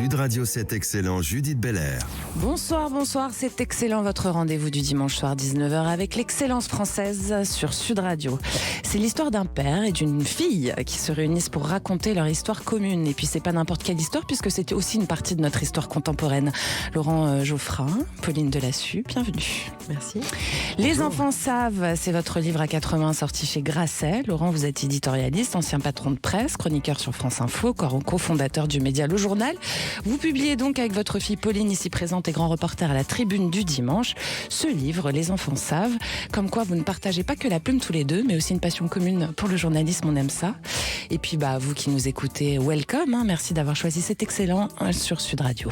Sud Radio, c'est excellent, Judith Belair. Bonsoir, c'est excellent votre rendez-vous du dimanche soir 19h avec l'excellence française sur Sud Radio. C'est l'histoire d'un père et d'une fille qui se réunissent pour raconter leur histoire commune. Et puis c'est pas n'importe quelle histoire puisque c'est aussi une partie de notre histoire contemporaine. Laurent Geoffrin, Pauline Delassus, bienvenue. Merci. Les enfants savent, c'est votre livre à 4 mains sorti chez Grasset. Laurent, vous êtes éditorialiste, ancien patron de presse, chroniqueur sur France Info, cofondateur du média Le Journal. Vous publiez donc avec votre fille Pauline, ici présente et grand reporter à la Tribune du Dimanche, ce livre, Les enfants savent, comme quoi vous ne partagez pas que la plume tous les deux, mais aussi une passion commune pour le journalisme, on aime ça. Et puis vous qui nous écoutez, welcome, merci d'avoir choisi cet excellent sur Sud Radio.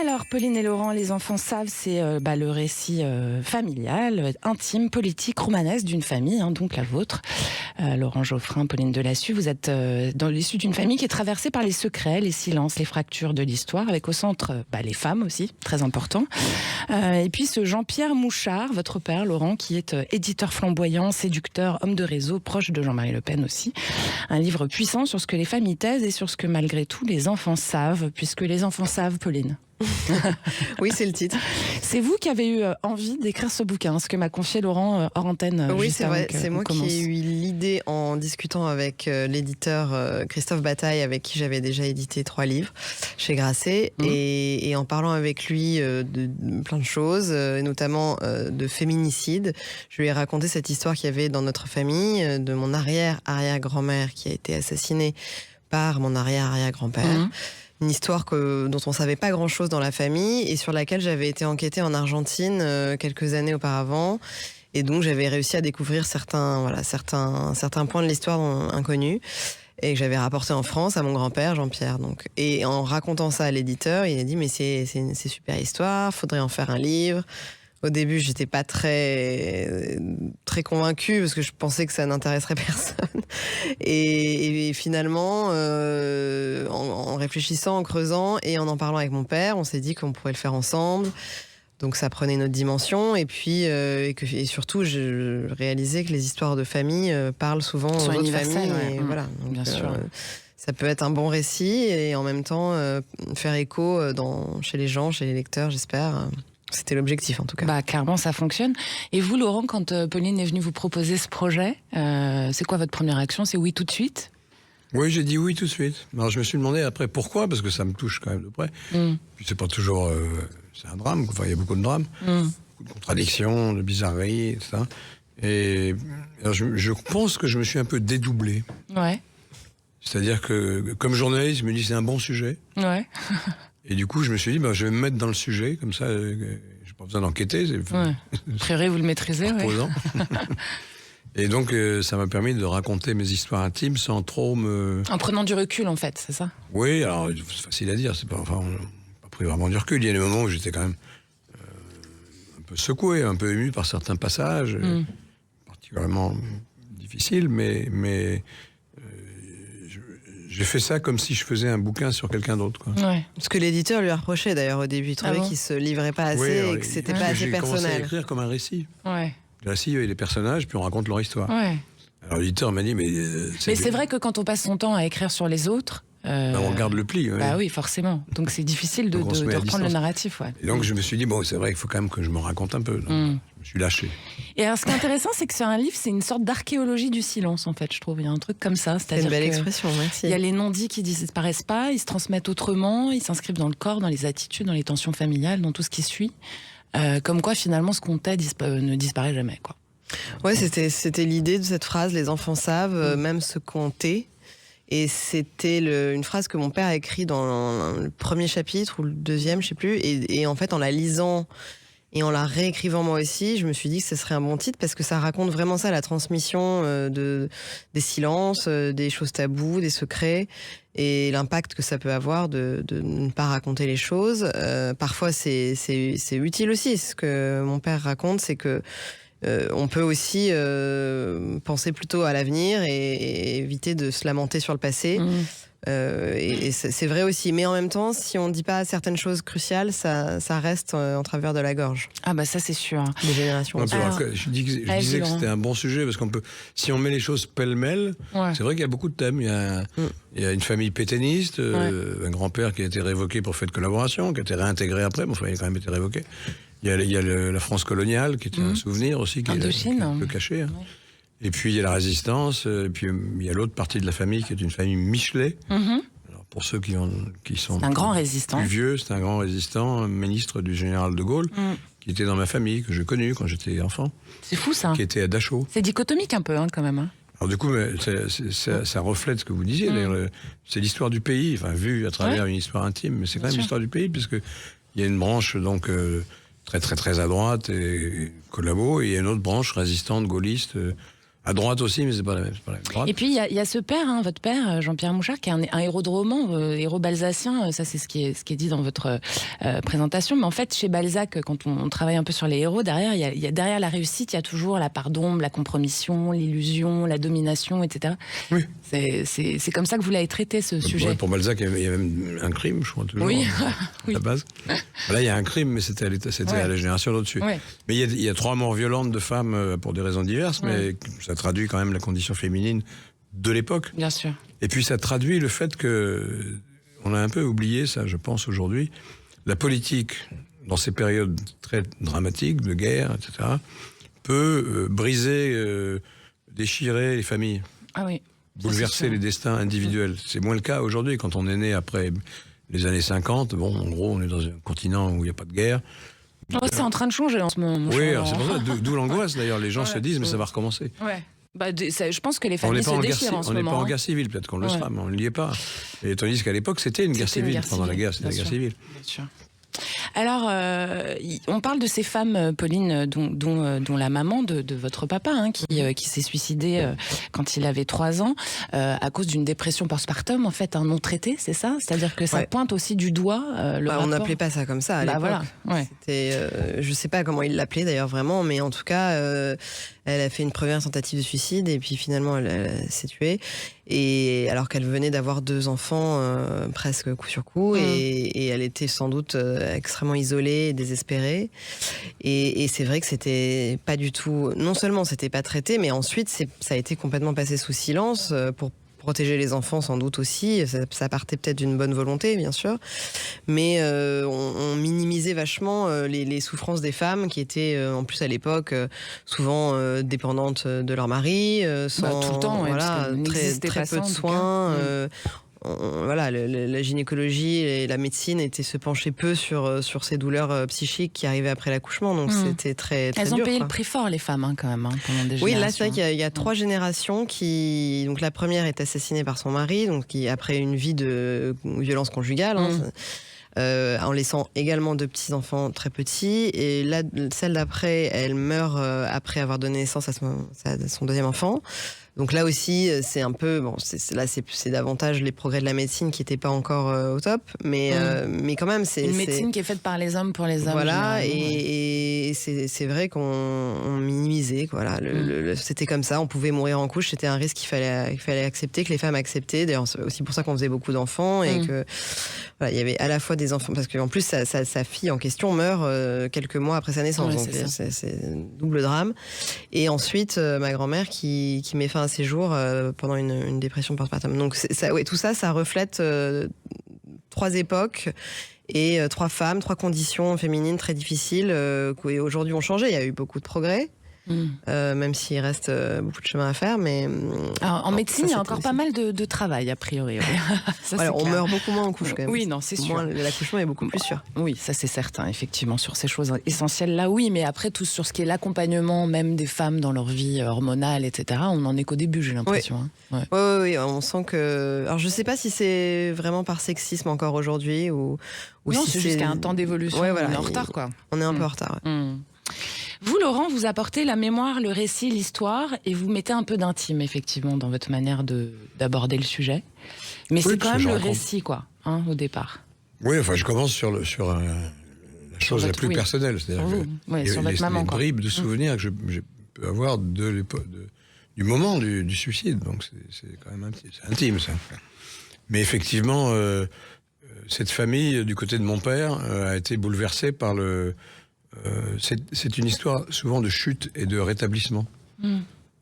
Alors, Pauline et Laurent, les enfants savent, c'est le récit familial, intime, politique, romanesque d'une famille, donc la vôtre. Laurent Geoffrin, Pauline Delassus, vous êtes dans l'issue d'une famille qui est traversée par les secrets, les silences, les fractures de l'histoire, avec au centre les femmes aussi, très important. Et puis ce Jean-Pierre Mouchard, votre père, Laurent, qui est éditeur flamboyant, séducteur, homme de réseau, proche de Jean-Marie Le Pen aussi. Un livre puissant sur ce que les familles taisent et sur ce que malgré tout les enfants savent, puisque les enfants savent, Pauline. Oui, c'est le titre. C'est vous qui avez eu envie d'écrire ce bouquin, ce que m'a confié Laurent hors antenne. Oui, c'est vrai. C'est moi commence. Qui ai eu l'idée en discutant avec l'éditeur Christophe Bataille, avec qui j'avais déjà édité 3 livres chez Grasset, et en parlant avec lui de plein de choses, notamment de féminicide. Je lui ai raconté cette histoire qu'il y avait dans notre famille, de mon arrière-arrière-grand-mère qui a été assassinée par mon arrière-arrière-grand-père. Une histoire dont on savait pas grand-chose dans la famille et sur laquelle j'avais été enquêtée en Argentine quelques années auparavant. Et donc j'avais réussi à découvrir certains points de l'histoire inconnus et que j'avais rapporté en France à mon grand-père Jean-Pierre. Donc. Et en racontant ça à l'éditeur, il a dit mais c'est une super histoire, faudrait en faire un livre. Au début, j'étais pas très convaincue parce que je pensais que ça n'intéresserait personne. Et finalement, en réfléchissant, en creusant et en parlant avec mon père, on s'est dit qu'on pourrait le faire ensemble. Donc ça prenait une autre dimension. Et puis, et surtout, je réalisais que les histoires de famille parlent souvent aux autres familles. Ouais. Et voilà. Donc, bien sûr. Ça peut être un bon récit et en même temps faire écho chez les gens, chez les lecteurs, j'espère. C'était l'objectif en tout cas. Clairement, ça fonctionne. Et vous, Laurent, quand Pauline est venue vous proposer ce projet, c'est quoi votre première réaction ? C'est oui tout de suite ? Oui, j'ai dit oui tout de suite. Alors je me suis demandé après pourquoi, parce que ça me touche quand même de près. Puis c'est pas toujours... c'est un drame, il y a beaucoup de drames, beaucoup de contradictions, de bizarreries, tout ça. Et alors je pense que je me suis un peu dédoublé. Ouais. C'est-à-dire que, comme journaliste, je me dis c'est un bon sujet. Ouais. Et du coup, je me suis dit, je vais me mettre dans le sujet, comme ça, j'ai pas besoin d'enquêter. A priori, vous le maîtrisez, reposant. Et donc, ça m'a permis de raconter mes histoires intimes sans trop me... En prenant du recul, en fait, c'est ça ? Oui, alors, c'est facile à dire, on n'a pas pris vraiment du recul. Il y a des moments où j'étais quand même un peu secoué, un peu ému par certains passages, particulièrement difficiles, mais j'ai fait ça comme si je faisais un bouquin sur quelqu'un d'autre. Ouais. Ce que l'éditeur lui a reproché d'ailleurs au début, il trouvait qu'il se livrait pas assez et que c'était pas assez personnel. J'ai commencé à écrire comme un récit. Ouais. Le récit, il y a des personnages, puis on raconte leur histoire. Ouais. Alors l'éditeur m'a dit, mais c'est vrai que quand on passe son temps à écrire sur les autres... on regarde le pli. Oui, forcément. Donc c'est difficile de reprendre le narratif. Ouais. Et donc je me suis dit, c'est vrai qu'il faut quand même que je me raconte un peu. Donc, je me suis lâché. Et alors ce qui est intéressant, c'est que c'est un livre, c'est une sorte d'archéologie du silence, en fait, je trouve. Il y a un truc comme ça. C'est une belle expression, merci. Il y a les non-dits qui disparaissent pas, ils se transmettent autrement, ils s'inscrivent dans le corps, dans les attitudes, dans les tensions familiales, dans tout ce qui suit. Comme quoi, finalement, ce qu'on tait ne disparaît jamais, quoi. Ouais, c'était l'idée de cette phrase, les enfants savent, même ce qu'on tait. Et c'était une phrase que mon père a écrite dans le premier chapitre ou le deuxième, je sais plus. Et en fait, en la lisant et en la réécrivant moi aussi, je me suis dit que ce serait un bon titre parce que ça raconte vraiment ça, la transmission des silences, des choses taboues, des secrets et l'impact que ça peut avoir de ne pas raconter les choses. Parfois, c'est utile aussi. Ce que mon père raconte, c'est que on peut aussi penser plutôt à l'avenir et éviter de se lamenter sur le passé. Et c'est vrai aussi. Mais en même temps, si on ne dit pas certaines choses cruciales, ça reste en travers de la gorge. Ah bah ça c'est sûr. Des générations. Non, je disais que c'était un bon sujet parce qu'on peut, si on met les choses pêle-mêle, c'est vrai qu'il y a beaucoup de thèmes. Il y a une famille pétainiste, un grand-père qui a été révoqué pour fait de collaboration, qui a été réintégré après, mais enfin, il a quand même été révoqué. Il y a la France coloniale, qui était un souvenir aussi, qui est un peu caché. Hein. Et puis il y a la résistance, et puis il y a l'autre partie de la famille qui est une famille Michelet. Alors, pour ceux qui sont un grand résistant. Plus vieux, c'est un grand résistant, ministre du général de Gaulle, qui était dans ma famille, que j'ai connu quand j'étais enfant. C'est fou ça. Qui était à Dachau. C'est dichotomique un peu quand même. Hein. Alors du coup, ça reflète ce que vous disiez. C'est l'histoire du pays, enfin vue à travers une histoire intime, mais c'est quand même l'histoire du pays, puisque il y a une branche donc très très très à droite et collabo, et il y a une autre branche résistante, gaulliste. À droite aussi, mais c'est pas la même droite. Et puis il y a ce père, votre père, Jean-Pierre Mouchard, qui est un héros de roman, héros balzacien. Ça, c'est ce qui est dit dans votre présentation. Mais en fait, chez Balzac, quand on travaille un peu sur les héros, derrière, il y a derrière la réussite, il y a toujours la part d'ombre, la compromission, l'illusion, la domination, etc. Oui. C'est comme ça que vous l'avez traité, ce sujet. Ouais, pour Balzac, il y a même un crime, je crois, toujours. Oui. À la base. Là, il y a un crime, mais c'était à la génération au-dessus. Ouais. Mais il y a 3 morts violentes de femmes pour des raisons diverses, mais ça traduit quand même la condition féminine de l'époque. Bien sûr. Et puis ça traduit le fait que, on a un peu oublié ça, je pense, aujourd'hui, la politique, dans ces périodes très dramatiques, de guerre, etc., peut briser, déchirer les familles. Ah oui. Bouleverser les destins individuels. C'est moins le cas aujourd'hui, quand on est né après les années 50. Bon, en gros, on est dans un continent où il n'y a pas de guerre. C'est en train de changer en ce moment. Oui, c'est pour ça, d'où l'angoisse d'ailleurs. Les gens se disent, mais ça va recommencer. Ouais. Bah, je pense que les familles se déchirent en ce moment. On n'est pas en guerre civile, peut-être qu'on le sera, mais on ne l'y est pas. Et tandis qu'à l'époque, c'était une guerre civile. Pendant la guerre, c'était la guerre civile. Bien sûr. Alors, on parle de ces femmes, Pauline, dont la maman de votre papa, qui s'est suicidée quand il avait 3 ans, à cause d'une dépression postpartum, en fait, non traitée, c'est ça? C'est-à-dire que ça pointe aussi du doigt le rapport. On n'appelait pas ça comme ça à l'époque. Voilà. Ouais. Je ne sais pas comment il l'appelait d'ailleurs vraiment, mais en tout cas, elle a fait une première tentative de suicide et puis finalement elle s'est tuée. Et alors qu'elle venait d'avoir 2 enfants presque coup sur coup, et elle était sans doute extrêmement isolée et désespérée. Et c'est vrai que c'était pas du tout. Non seulement c'était pas traité, mais ensuite ça a été complètement passé sous silence pour protéger les enfants sans doute aussi, ça partait peut-être d'une bonne volonté bien sûr, mais on minimisait vachement les souffrances des femmes qui étaient en plus à l'époque souvent dépendantes de leur mari, sans tout le temps, voilà, très peu de soins. Voilà, la gynécologie et la médecine étaient se pencher peu sur ces douleurs psychiques qui arrivaient après l'accouchement, donc c'était très dur. Elles ont payé le prix fort, les femmes, quand même, pendant des générations. Oui, là, c'est vrai qu'il y a 3 générations qui... Donc la première est assassinée par son mari, donc après une vie de violence conjugale, en laissant également 2 petits-enfants très petits. Et là, celle d'après, elle meurt après avoir donné naissance à son 2e enfant. Donc là aussi, c'est un peu... Bon, c'est davantage les progrès de la médecine qui n'étaient pas encore au top, mais quand même... c'est une médecine qui est faite par les hommes pour les hommes. Voilà, et c'est vrai qu'on minimisait. Voilà, c'était comme ça, on pouvait mourir en couche, c'était un risque qu'il fallait accepter, que les femmes acceptaient. D'ailleurs, c'est aussi pour ça qu'on faisait beaucoup d'enfants, et que voilà, il y avait à la fois des enfants... Parce qu'en plus, sa fille en question meurt quelques mois après sa naissance, donc c'est un double drame. Et ensuite, ma grand-mère qui met fin à ses jours pendant une dépression postpartum. Donc tout ça, ça reflète 3 époques et 3 femmes, 3 conditions féminines très difficiles qui aujourd'hui ont changé. Il y a eu beaucoup de progrès. Même s'il reste beaucoup de chemin à faire, mais alors, en médecine, il y a encore pas mal de travail a priori. Ça, alors, on meurt beaucoup moins en couche quand même. Oui, non, c'est sûr. L'accouchement est beaucoup plus sûr. Oui, ça c'est certain, effectivement, sur ces choses essentielles là, oui, mais après tout sur ce qui est l'accompagnement même des femmes dans leur vie hormonale, etc. On n'en est qu'au début, j'ai l'impression. Oui, on sent que. Alors je sais pas si c'est vraiment par sexisme encore aujourd'hui ou non, si c'est juste qu'il y a un temps d'évolution. Ouais, voilà, on est en retard, quoi. On est un peu en retard. Vous, Laurent, vous apportez la mémoire, le récit, l'histoire, et vous mettez un peu d'intime, effectivement, dans votre manière d'aborder le sujet. Mais c'est quand même le récit, quoi, au départ. Oui, enfin, je commence sur la chose la plus personnelle. C'est-à-dire sur votre maman, les bribes de souvenirs que je peux avoir du moment du suicide. Donc, c'est quand même c'est intime, ça. Mais effectivement, cette famille, du côté de mon père, a été bouleversée par le... c'est une histoire souvent de chute et de rétablissement.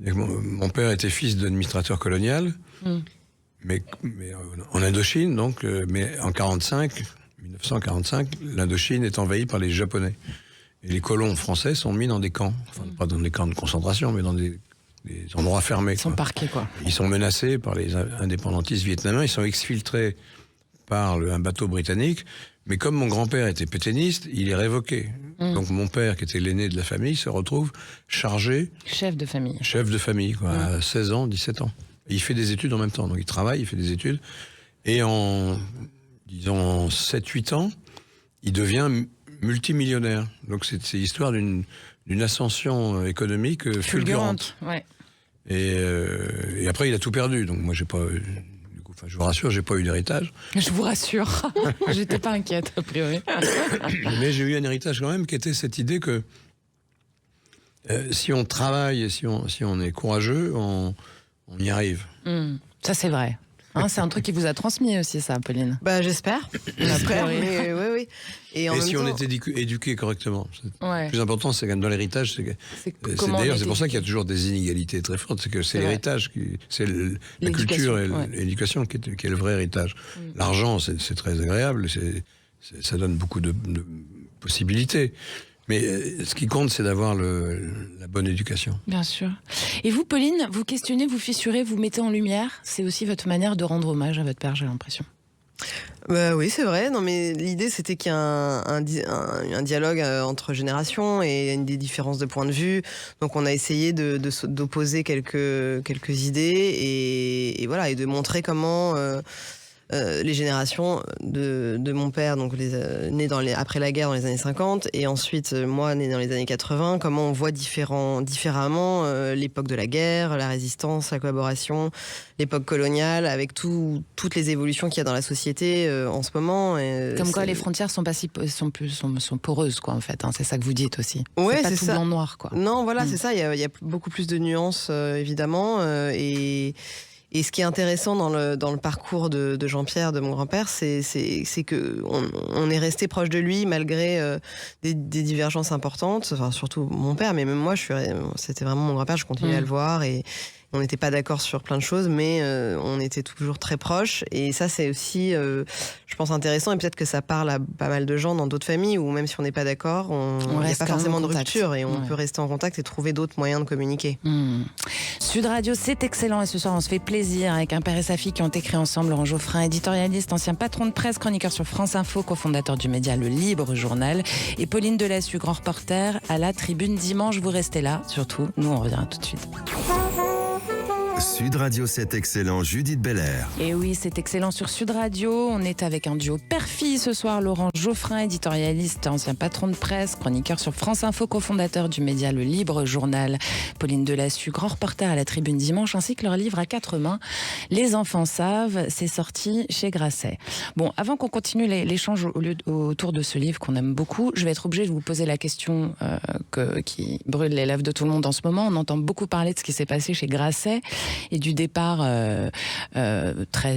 Mon père était fils d'administrateur colonial, mais en Indochine, donc, mais en 1945, l'Indochine est envahie par les Japonais. Et les colons français sont mis dans des camps, enfin pas dans des camps de concentration, mais dans des endroits fermés. Ils sont parqués, quoi. Ils sont menacés par les indépendantistes vietnamiens, ils sont exfiltrés par un bateau britannique, mais comme mon grand-père était pétainiste, il est révoqué. Donc mon père, qui était l'aîné de la famille, se retrouve chargé... Chef de famille. Chef de famille, quoi, à 16 ans, 17 ans. Et il fait des études en même temps, donc il travaille, il fait des études, et en, disons, 7-8 ans, il devient multimillionnaire. Donc c'est l'histoire d'une ascension économique fulgurante. Ouais. Et après, il a tout perdu. Donc moi, j'ai pas... Enfin, je vous rassure, j'ai pas eu d'héritage. Je vous rassure. J'étais pas inquiète, a priori. Mais j'ai eu un héritage quand même, qui était cette idée que si on travaille et si on est courageux, on y arrive. Ça, c'est vrai. Hein, c'est un truc qui vous a transmis aussi, ça, Pauline. Bah, j'espère. J'espère, mais oui. Et si on temps... est éduqué correctement. Ouais. Le plus important, c'est dans l'héritage, c'est pour ça qu'il y a toujours des inégalités très fortes. C'est que c'est l'héritage, c'est la culture et l'éducation qui est le vrai héritage. L'argent, c'est très agréable, ça donne beaucoup de possibilités. Mais ce qui compte, c'est d'avoir la bonne éducation. Bien sûr. Et vous, Pauline, vous questionnez, vous fissurez, vous mettez en lumière. C'est aussi votre manière de rendre hommage à votre père, j'ai l'impression. Bah oui, c'est vrai. Non, mais l'idée, c'était qu'il y a un dialogue entre générations et des différences de points de vue. Donc, on a essayé d'opposer quelques idées et voilà, et de montrer comment les générations de mon père, donc né après la guerre dans les années 50, et ensuite moi né dans les années 80, comment on voit différemment l'époque de la guerre, la résistance, la collaboration, l'époque coloniale, avec toutes les évolutions qu'il y a dans la société en ce moment. Comme quoi les frontières sont poreuses, quoi, en fait. Hein, c'est ça que vous dites aussi. Ouais, c'est pas tout blanc-noir, quoi. Non, voilà, c'est ça. Il y a beaucoup plus de nuances, évidemment, et ce qui est intéressant dans le parcours de Jean-Pierre, de mon grand-père, c'est que on est resté proche de lui malgré des divergences importantes. Enfin, surtout mon père, mais même moi, c'était vraiment mon grand-père. Je continuais à le voir et on n'était pas d'accord sur plein de choses, mais on était toujours très proches. Et ça, c'est aussi, je pense, intéressant. Et peut-être que ça parle à pas mal de gens dans d'autres familles où même si on n'est pas d'accord, il n'y a pas forcément de rupture et on peut rester en contact et trouver d'autres moyens de communiquer. Sud Radio, c'est excellent. Et ce soir, on se fait plaisir avec un père et sa fille qui ont écrit ensemble. Laurent Geoffrin, éditorialiste, ancien patron de presse, chroniqueur sur France Info, cofondateur du média Le Libre Journal. Et Pauline Delassus, grand reporter à la Tribune Dimanche. Vous restez là, surtout. Nous, on revient tout de suite. Sud Radio, c'est excellent, Judith Belair. Et oui, c'est excellent sur Sud Radio. On est avec un duo père-fille ce soir. Laurent Geoffrin, éditorialiste, ancien patron de presse, chroniqueur sur France Info, cofondateur du média Le Libre Journal. Pauline Delassus, grand reporter à la Tribune Dimanche, ainsi que leur livre à 4 mains, Les enfants savent, c'est sorti chez Grasset. Bon, avant qu'on continue l'échange autour de ce livre qu'on aime beaucoup, je vais être obligée de vous poser la question qui brûle les lèvres de tout le monde en ce moment. On entend beaucoup parler de ce qui s'est passé chez Grasset et du départ très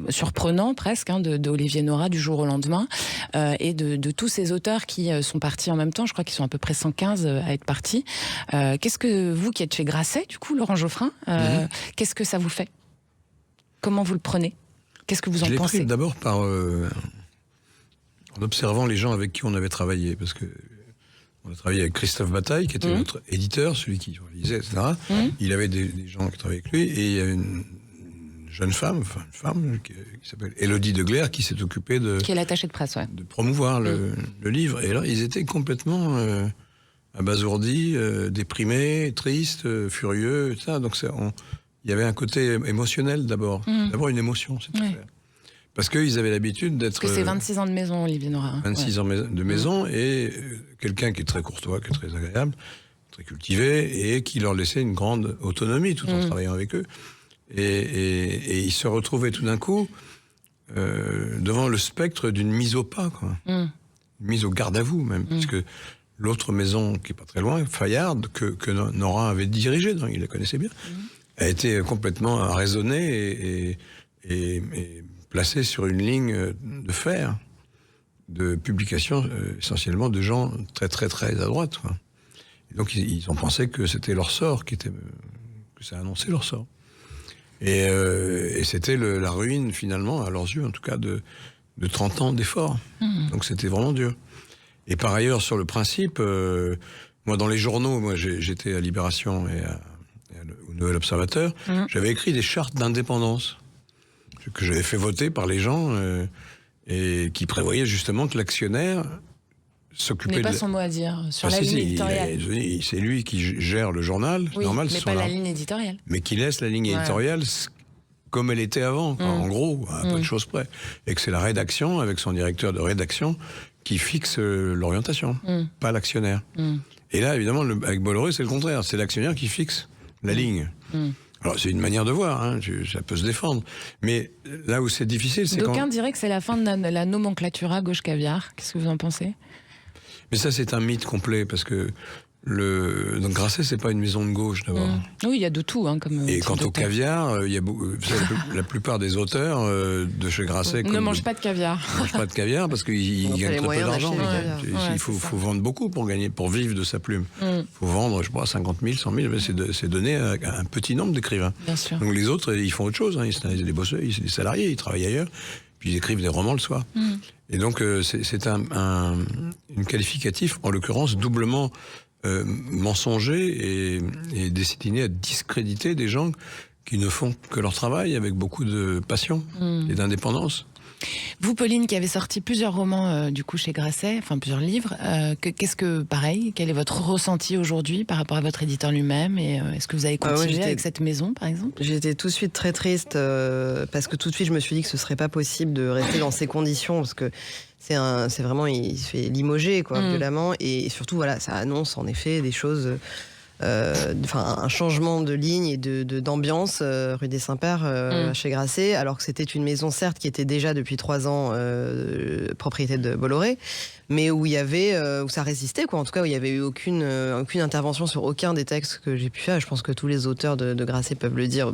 surprenant presque de Olivier Nora du jour au lendemain et de tous ces auteurs qui sont partis en même temps. Je crois qu'ils sont à peu près 115 à être partis. Qu'est-ce que vous qui êtes chez Grasset, du coup, Laurent Geoffrin, qu'est-ce que ça vous fait? Comment vous le prenez? Qu'est-ce que vous en pensez? Je l'ai pris d'abord en observant les gens avec qui on avait travaillé, parce que on a travaillé avec Christophe Bataille, qui était notre éditeur, celui qui réalisait, etc. Il avait des gens qui travaillaient avec lui, et il y a une jeune femme, qui s'appelle Élodie de Glaire, qui s'est occupée qui est l'attachée de presse, ouais. de promouvoir le livre. Et là, ils étaient complètement abasourdis, déprimés, tristes, furieux, etc. Donc il y avait un côté émotionnel d'abord. D'abord une émotion, cette affaire. Parce qu'ils avaient l'habitude d'être... Parce que c'est 26 ans de maison, Olivier Nora. 26 ans de maison, et quelqu'un qui est très courtois, qui est très agréable, très cultivé, et qui leur laissait une grande autonomie tout en travaillant avec eux. Et ils se retrouvaient tout d'un coup devant le spectre d'une mise au pas, quoi. Une mise au garde à vous, même. Parce que l'autre maison, qui est pas très loin, Fayard, que Nora avait dirigée, il la connaissait bien, a été complètement raisonnée et placé sur une ligne de fer de publication essentiellement de gens très très très à droite, quoi. Et donc ils ont pensé que c'était leur sort, que ça annonçait leur sort. Et c'était la ruine finalement, à leurs yeux en tout cas, de 30 ans d'efforts. Donc c'était vraiment dur. Et par ailleurs, sur le principe, moi dans les journaux, j'étais à Libération et au Nouvel Observateur, j'avais écrit des chartes d'indépendance que j'avais fait voter par les gens et qui prévoyaient justement que l'actionnaire s'occupait de... pas son mot à dire sur la ligne éditoriale. C'est lui qui gère le journal, c'est normal. Mais pas la ligne éditoriale. Mais qui laisse la ligne éditoriale comme elle était avant, en gros, à peu de choses près. Et que c'est la rédaction, avec son directeur de rédaction, qui fixe l'orientation, pas l'actionnaire. Et là, évidemment, avec Bolloré, c'est le contraire. C'est l'actionnaire qui fixe la ligne. Alors, c'est une manière de voir, hein, ça peut se défendre. Mais là où c'est difficile, c'est D'aucuns diraient que c'est la fin de la nomenclatura gauche caviar. Qu'est-ce que vous en pensez ? Mais ça, c'est un mythe complet, parce que donc Grasset, c'est pas une maison de gauche, d'abord. Oui, il y a de tout. Hein, comme et quant au caviar, il y a la plupart des auteurs de chez Grasset... ne mangent pas de caviar. Ne mangent pas de caviar, parce qu'ils gagnent très peu d'argent. Il faut vendre beaucoup pour vivre de sa plume. Il faut vendre, je sais pas, 50 000, 100 000, c'est donné à un petit nombre d'écrivains. Bien sûr. Donc les autres, ils font autre chose. Hein. Ils sont des bosseurs, ils sont des salariés, ils travaillent ailleurs. Puis ils écrivent des romans le soir. Et donc c'est une qualificatif, en l'occurrence, doublement mensonger et destiné à discréditer des gens qui ne font que leur travail avec beaucoup de passion et d'indépendance. Vous, Pauline, qui avez sorti plusieurs romans du coup chez Grasset, enfin plusieurs livres, quel est votre ressenti aujourd'hui par rapport à votre éditeur lui-même, et est-ce que vous avez continué avec cette maison, par exemple ? J'étais tout de suite très triste parce que tout de suite je me suis dit que ce serait pas possible de rester dans ces conditions, parce que c'est vraiment, il se fait limoger quoi, violemment, et surtout voilà, ça annonce en effet des choses. Un changement de ligne et d'ambiance rue des Saints-Pères chez Grasset, alors que c'était une maison certes qui était déjà depuis 3 ans propriété de Bolloré, mais où il y avait où ça résistait quoi, en tout cas où il y avait eu aucune intervention sur aucun des textes que j'ai pu faire. Je pense que tous les auteurs de Grasset peuvent le dire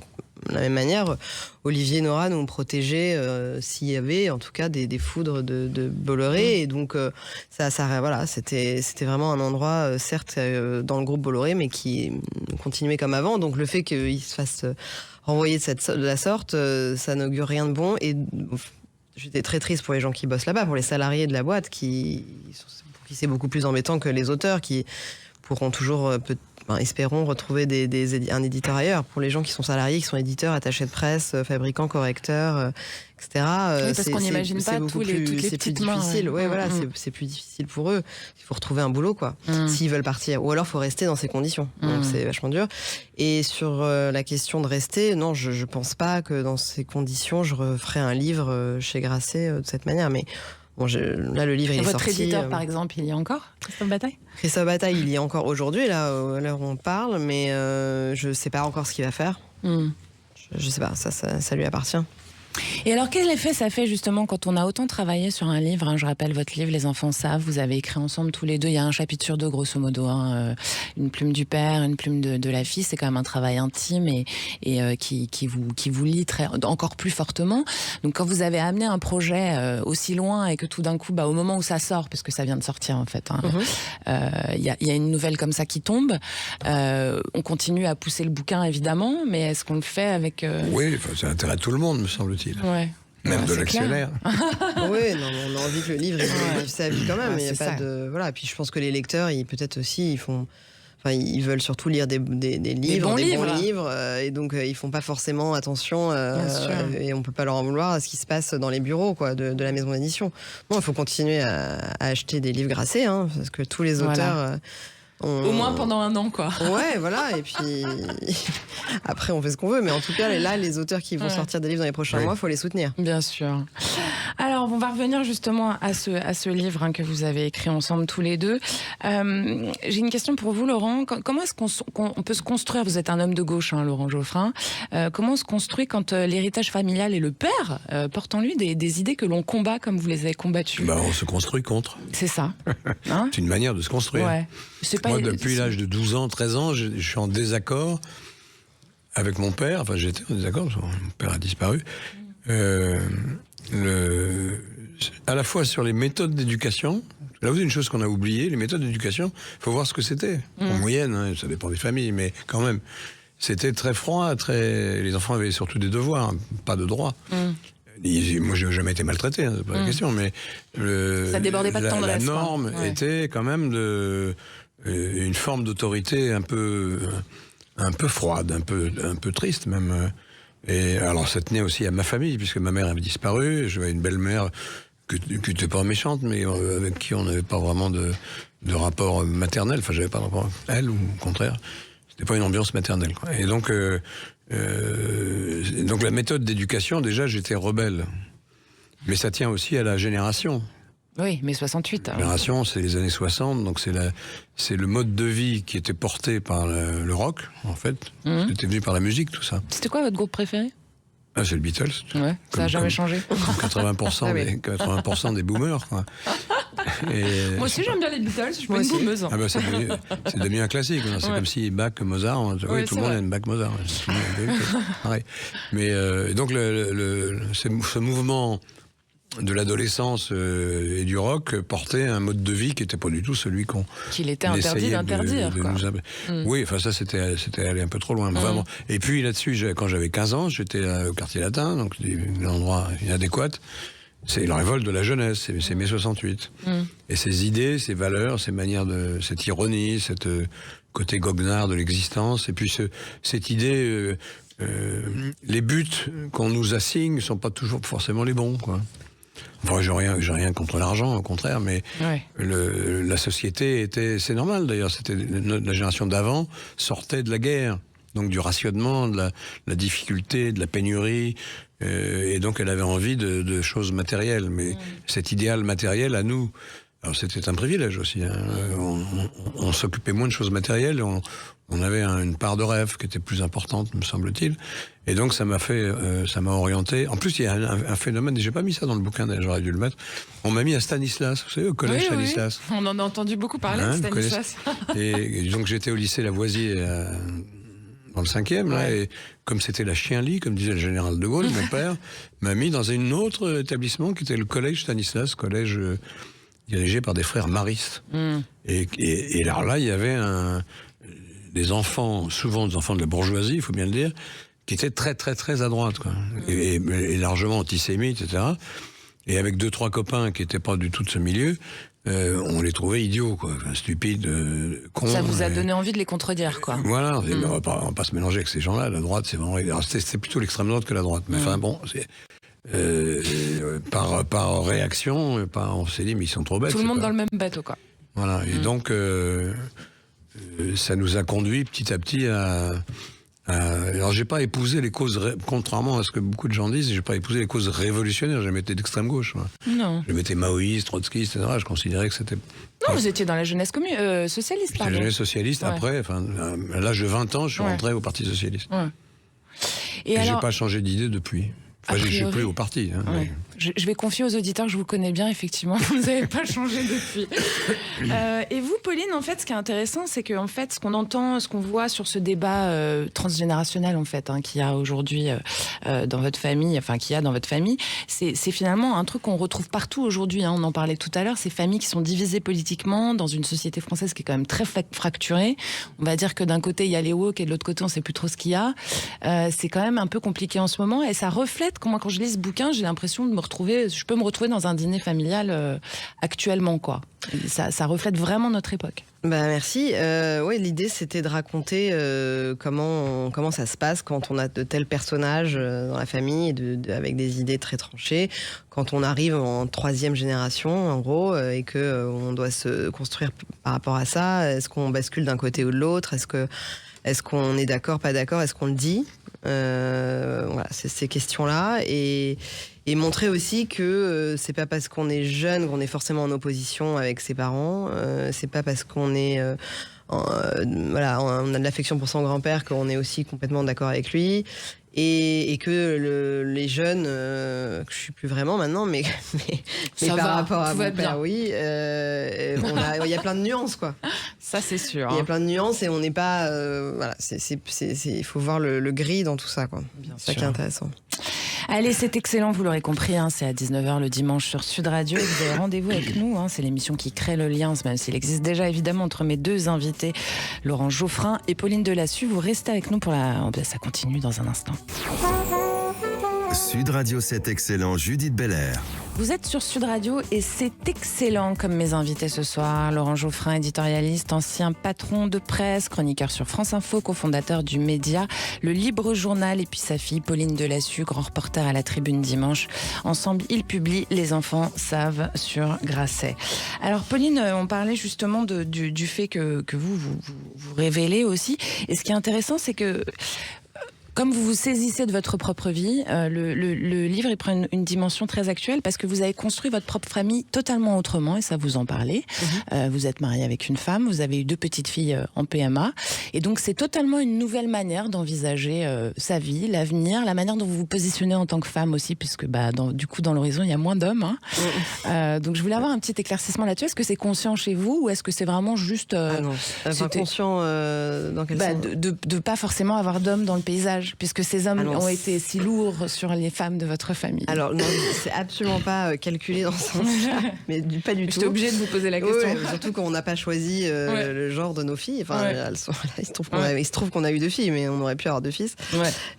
de la même manière. Olivier Nora nous protégeait s'il y avait en tout cas des foudres de Bolloré, et donc voilà, c'était vraiment un endroit certes dans le groupe Bolloré, mais qui continuait comme avant. Donc le fait qu'il se fasse renvoyer de la sorte, ça n'augure rien de bon. Et j'étais très triste pour les gens qui bossent là-bas, pour les salariés de la boîte, pour qui c'est beaucoup plus embêtant que les auteurs qui pourront toujours espérons retrouver un éditeur ailleurs. Pour les gens qui sont salariés, qui sont éditeurs, attachés de presse, fabricants, correcteurs, etc. Oui, parce qu'on n'imagine pas toutes les petites mains. C'est plus difficile. C'est plus difficile pour eux. Il faut retrouver un boulot, quoi. S'ils veulent partir, ou alors il faut rester dans ces conditions. Donc c'est vachement dur. Et sur la question de rester, non, je pense pas que dans ces conditions, je referai un livre chez Grasset de cette manière. Mais bon, là, le livre, il est sorti. Votre éditeur, par exemple, il y a encore Christophe Bataille ? Christophe Bataille, il y a encore aujourd'hui, là, à l'heure où on parle, mais je sais pas encore ce qu'il va faire. Je sais pas, ça lui appartient. Et alors, quel effet ça fait justement quand on a autant travaillé sur un livre, hein, je rappelle votre livre, Les enfants savent, vous avez écrit ensemble tous les deux, il y a un chapitre sur deux grosso modo, hein, une plume du père, une plume de la fille, c'est quand même un travail intime et qui vous lie encore plus fortement. Donc quand vous avez amené un projet aussi loin et que tout d'un coup, au moment où ça sort, parce que ça vient de sortir en fait, il y a une nouvelle comme ça qui tombe, on continue à pousser le bouquin évidemment, mais est-ce qu'on le fait avec... Oui, c'est l'intérêt de tout le monde, me semble-t-il. Ouais. Même de l'actionnaire. Oui, non, on a envie que le livre vive sa vie quand même. Il y a pas de voilà. Puis je pense que les lecteurs, peut-être aussi, ils veulent surtout lire des livres, des bons livres, et donc ils font pas forcément attention, et on peut pas leur en vouloir à ce qui se passe dans les bureaux quoi, de la maison d'édition. Bon, il faut continuer à acheter des livres Grasset, hein, parce que tous les auteurs. Au moins pendant 1 an, quoi. Ouais, voilà, et puis après on fait ce qu'on veut, mais en tout cas là, les auteurs qui vont sortir des livres dans les prochains mois, il faut les soutenir. Bien sûr. Alors, on va revenir justement à ce livre que vous avez écrit ensemble tous les deux. J'ai une question pour vous, Laurent. Comment est-ce qu'on peut se construire ? Vous êtes un homme de gauche, hein, Laurent Geoffrin. Comment on se construit quand l'héritage familial et le père portent en lui des idées que l'on combat comme vous les avez combattues ? On se construit contre. C'est ça. Hein ? C'est une manière de se construire. Ouais. Moi, depuis l'âge de 12 ans, 13 ans, je suis en désaccord avec mon père. Enfin, j'étais en désaccord, parce que mon père a disparu. à la fois sur les méthodes d'éducation. Là, vous avez une chose qu'on a oubliée, les méthodes d'éducation, il faut voir ce que c'était. En moyenne, hein, ça dépend des familles, mais quand même, c'était très froid, les enfants avaient surtout des devoirs, pas de droits. Moi, je n'ai jamais été maltraité, hein, c'est pas la question, mais ça débordait pas de tendresse. La norme était quand même une forme d'autorité un peu froide, un peu triste même. Et alors, ça tenait aussi à ma famille, puisque ma mère avait disparu, j'avais une belle-mère qui n'était pas méchante, mais avec qui on n'avait pas vraiment de rapport maternel. Enfin, j'avais pas de rapport à elle, ou au contraire. C'était pas une ambiance maternelle, quoi. Et donc la méthode d'éducation, déjà, j'étais rebelle. Mais ça tient aussi à la génération. Oui, mais 68. La génération, c'est les années 60, donc c'est le mode de vie qui était porté par le rock, en fait. C'était venu par la musique, tout ça. C'était quoi votre groupe préféré ? Ah, c'est le Beatles. Ouais, ça n'a jamais changé. 80% des boomers, quoi. Moi aussi, j'aime bien les Beatles, je suis pas une boomeuse. Ah bah c'est devenu un classique. C'est comme si Bach, Mozart, oui, tout le monde aime Bach, Mozart. Pareil. Mais donc ce mouvement de l'adolescence et du rock portait un mode de vie qui n'était pas du tout celui qu'il était interdit d'interdire. Oui, enfin ça c'était aller un peu trop loin. Vraiment. Et puis là-dessus, quand j'avais 15 ans, j'étais au quartier latin, donc un endroit inadéquat. C'est la révolte de la jeunesse, c'est mai 68. Et ces idées, ces valeurs, ces manières cette ironie, cette côté goguenard de l'existence, et puis cette idée, les buts qu'on nous assigne ne sont pas toujours forcément les bons, quoi. Enfin, j'ai rien contre l'argent, au contraire, mais la société c'est normal d'ailleurs, la génération d'avant sortait de la guerre, donc du rationnement, de la difficulté, de la pénurie, et donc elle avait envie de choses matérielles, mais cet idéal matériel à nous, alors c'était un privilège aussi, hein. On s'occupait moins de choses matérielles, on avait une part de rêve qui était plus importante, me semble-t-il. Et donc ça m'a orienté. En plus, il y a un phénomène, j'ai pas mis ça dans le bouquin, j'aurais dû le mettre. On m'a mis à Stanislas, vous savez, au collège Stanislas. Oui. On en a entendu beaucoup parler de Stanislas. Et donc j'étais au lycée Lavoisier, dans le 5e, là, et comme c'était la chien-lit, comme disait le général de Gaulle, mon père m'a mis dans un autre établissement qui était le collège Stanislas, collège dirigé par des frères maristes. Et alors là, il y avait des enfants, souvent des enfants de la bourgeoisie, il faut bien le dire, qui étaient très très très à droite, quoi. Et largement antisémites, etc. Et avec 2-3 copains qui n'étaient pas du tout de ce milieu, on les trouvait idiots, quoi, stupides, cons. Ça vous a donné envie de les contredire, quoi. Voilà, on va pas se mélanger avec ces gens-là. La droite, c'est vraiment... C'était plutôt l'extrême droite que la droite. Mais enfin bon, par réaction, on s'est dit, mais ils sont trop bêtes. Tout le monde dans le même bateau, quoi. Voilà, et donc ça nous a conduit petit à petit alors j'ai pas épousé les causes, contrairement à ce que beaucoup de gens disent, j'ai pas épousé les causes révolutionnaires, j'ai jamais été d'extrême gauche, moi. Non. J'ai été maoïste, trotskiste, etc. Je considérais que c'était... Non, vous étiez dans la jeunesse socialiste, pardon. La jeunesse socialiste, après, à l'âge de 20 ans, je suis rentré au Parti socialiste. Et alors, j'ai pas changé d'idée depuis. Enfin, je suis plus au parti. Hein, mais... je vais confier aux auditeurs que je vous connais bien, effectivement. Vous n'avez pas changé depuis. Et vous, Pauline, en fait, ce qui est intéressant, c'est que en fait, ce qu'on entend, ce qu'on voit sur ce débat transgénérationnel, en fait, qu'il y a aujourd'hui dans votre famille, c'est finalement un truc qu'on retrouve partout aujourd'hui. On en parlait tout à l'heure. Ces familles qui sont divisées politiquement dans une société française qui est quand même très fracturée. On va dire que d'un côté, il y a les woke et de l'autre côté, on ne sait plus trop ce qu'il y a. C'est quand même un peu compliqué en ce moment et ça reflète. Moi, quand je lis ce bouquin, j'ai l'impression de je peux me retrouver dans un dîner familial actuellement, quoi. Ça reflète vraiment notre époque. Bah merci. Oui, l'idée c'était de raconter comment ça se passe quand on a de tels personnages dans la famille, avec des idées très tranchées. Quand on arrive en 3e génération, en gros, et que on doit se construire par rapport à ça. Est-ce qu'on bascule d'un côté ou de l'autre ? Est-ce qu'on est d'accord, pas d'accord ? Est-ce qu'on le dit ? Voilà, c'est ces questions-là et montrer aussi que c'est pas parce qu'on est jeune qu'on est forcément en opposition avec ses parents, c'est pas parce qu'on est voilà, on a de l'affection pour son grand-père qu'on est aussi complètement d'accord avec lui et que les jeunes, que je suis plus vraiment maintenant, mais par rapport à mon père, oui, il y a plein de nuances, quoi. Ça, c'est sûr. Il y a plein de nuances et on n'est pas, voilà, il faut voir le gris dans tout ça, quoi. C'est ça qui est intéressant. Allez, c'est excellent, vous l'aurez compris, hein, c'est à 19h le dimanche sur Sud Radio. Et vous avez rendez-vous avec nous, hein, c'est l'émission qui crée le lien, même s'il existe déjà évidemment entre mes deux invités, Laurent Geoffrin et Pauline Delassue. Vous restez avec nous pour ça continue dans un instant. Sud Radio, c'est excellent, Judith Belair. Vous êtes sur Sud Radio et c'est excellent comme mes invités ce soir. Laurent Geoffrin, éditorialiste, ancien patron de presse, chroniqueur sur France Info, cofondateur du média Le Libre Journal, et puis sa fille Pauline Delassue, grand reporter à la Tribune dimanche. Ensemble, ils publient Les enfants savent sur Grasset. Alors Pauline, on parlait justement du fait que vous révélez aussi. Et ce qui est intéressant, c'est que comme vous vous saisissez de votre propre vie, le livre il prend une dimension très actuelle parce que vous avez construit votre propre famille totalement autrement, et ça vous en parlez. Vous êtes marié avec une femme, vous avez eu 2 petites filles en PMA, et donc c'est totalement une nouvelle manière d'envisager sa vie, l'avenir, la manière dont vous vous positionnez en tant que femme aussi, puisque du coup dans l'horizon il y a moins d'hommes. Donc je voulais avoir un petit éclaircissement là-dessus. Est-ce que c'est conscient chez vous, ou est-ce que c'est vraiment juste non, c'était conscient dans quel sens de pas forcément avoir d'hommes dans le paysage, puisque ces hommes ont été si lourds sur les femmes de votre famille? Alors non, c'est absolument pas calculé dans ce sens-là, mais pas du tout. J'étais obligée de vous poser la question. Surtout qu'on n'a pas choisi le genre de nos filles. Enfin, elles sont, il se trouve qu'on a eu 2 filles, mais on aurait pu avoir 2 fils.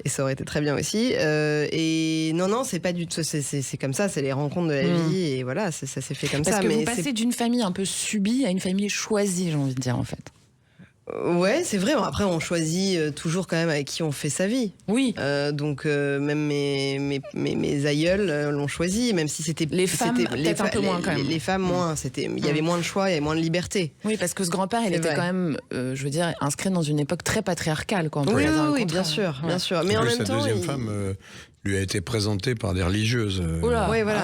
Et ça aurait été très bien aussi. Et non, c'est pas du tout. C'est comme ça, c'est les rencontres de la vie, et voilà, ça s'est fait comme ça. Parce que vous passez d'une famille un peu subie à une famille choisie, j'ai envie de dire, en fait. Ouais, c'est vrai. Après, on choisit toujours quand même avec qui on fait sa vie. Oui. Donc même mes aïeuls l'ont choisi, même si c'était les femmes peut-être un peu moins quand même. Les femmes moins. Il y avait moins de choix, il y avait moins de liberté. Oui, parce que ce grand-père, il était quand même, je veux dire, inscrit dans une époque très patriarcale, quoi. Oui, bien sûr, bien sûr. Mais en même temps, sa deuxième femme lui a été présentée par des religieuses. Oui, voilà.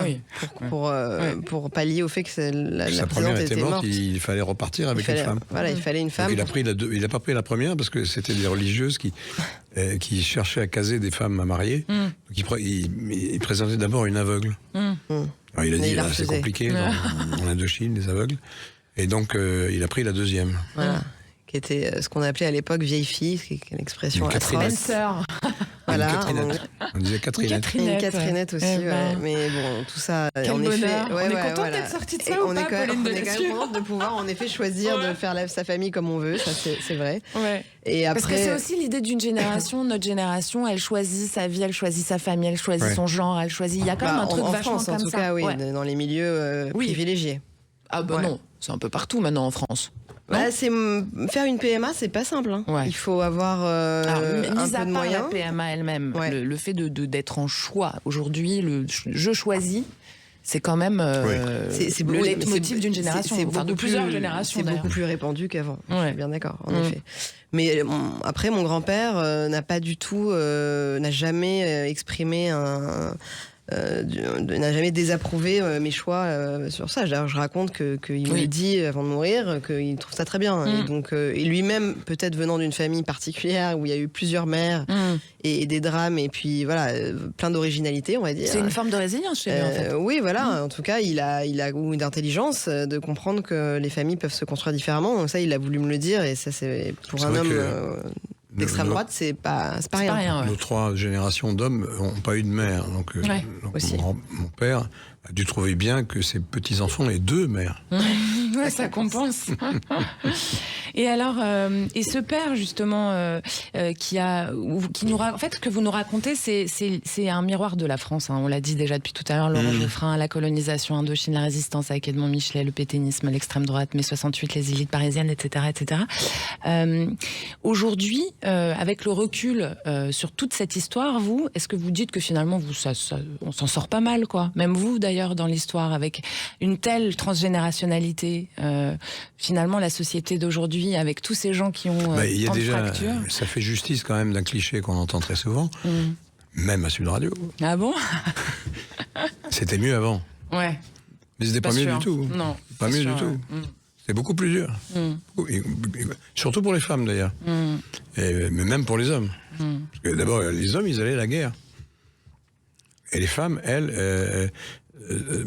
Pour pallier au fait que la première était morte. morte. Il fallait repartir avec une femme. Voilà, il fallait une femme. Donc il n'a pas pris la première parce que c'était des religieuses qui cherchaient à caser des femmes à marier. Donc il présentait d'abord une aveugle. Alors il a dit, c'est compliqué en Indochine, les aveugles. Et donc il a pris la deuxième. Voilà. Qui était ce qu'on appelait à l'époque vieille fille, qui est une expression Catrinette. Sœur. Voilà. On disait Catrinette. Une Catrinette aussi, mais bon, tout ça, quel en bonheur. effet. On est content d'être sorti de ça, ou on pas, est quand même content de pouvoir en effet choisir de faire sa famille comme on veut, ça c'est vrai. Et après... Parce que c'est aussi l'idée d'une génération, notre génération, elle choisit sa vie, elle choisit sa famille, elle choisit son genre, elle choisit. Il y a quand même un truc vachement France, comme ça. En tout cas, oui, dans les milieux privilégiés. Ah non, c'est un peu partout maintenant en France. Faire une PMA, c'est pas simple. Il faut avoir un peu de moyens. La PMA elle-même, le fait d'être en choix aujourd'hui, je choisis, c'est quand même le leitmotiv d'une génération, de plusieurs générations. C'est beaucoup plus répandu qu'avant. Je suis bien d'accord, en effet. Mais après, mon grand-père n'a jamais exprimé n'a jamais désapprouvé mes choix sur ça. Je raconte qu'il me dit avant de mourir qu'il trouve ça très bien. Et donc, et lui-même, peut-être venant d'une famille particulière où il y a eu plusieurs mères et des drames, et puis voilà, plein d'originalité, on va dire. C'est une forme de résilience chez lui, en fait. Oui, voilà. En tout cas, il a ou d'intelligence de comprendre que les familles peuvent se construire différemment. Donc ça, il a voulu me le dire, et ça, c'est pour un homme d'extrême droite, c'est pas rien. Nos 3 générations d'hommes n'ont pas eu de mère. Donc mon père a dû trouver bien que ses petits-enfants aient 2 mères. Ça compense. Et alors, et ce père justement qui nous en fait, ce que vous nous racontez, c'est un miroir de la France. On l'a dit déjà depuis tout à l'heure, Laurent Geoffrin, la colonisation, Indochine, la résistance avec Edmond Michelet, le pétainisme, l'extrême droite, mai 68, les élites parisiennes, etc., etc. Aujourd'hui, avec le recul sur toute cette histoire, est-ce que vous dites que finalement, on s'en sort pas mal, quoi? Même vous, d'ailleurs, dans l'histoire, avec une telle transgénérationnalité. Finalement, la société d'aujourd'hui, avec tous ces gens qui ont tant de fractures. Ça fait justice quand même d'un cliché qu'on entend très souvent, même à Sud Radio. Ah bon? C'était mieux avant. Ouais. Mais c'était pas mieux du tout. Non. Pas mieux du tout. C'est beaucoup plus dur. Surtout pour les femmes d'ailleurs. Mais même pour les hommes. Parce que d'abord, les hommes, ils allaient à la guerre. Et les femmes, elles,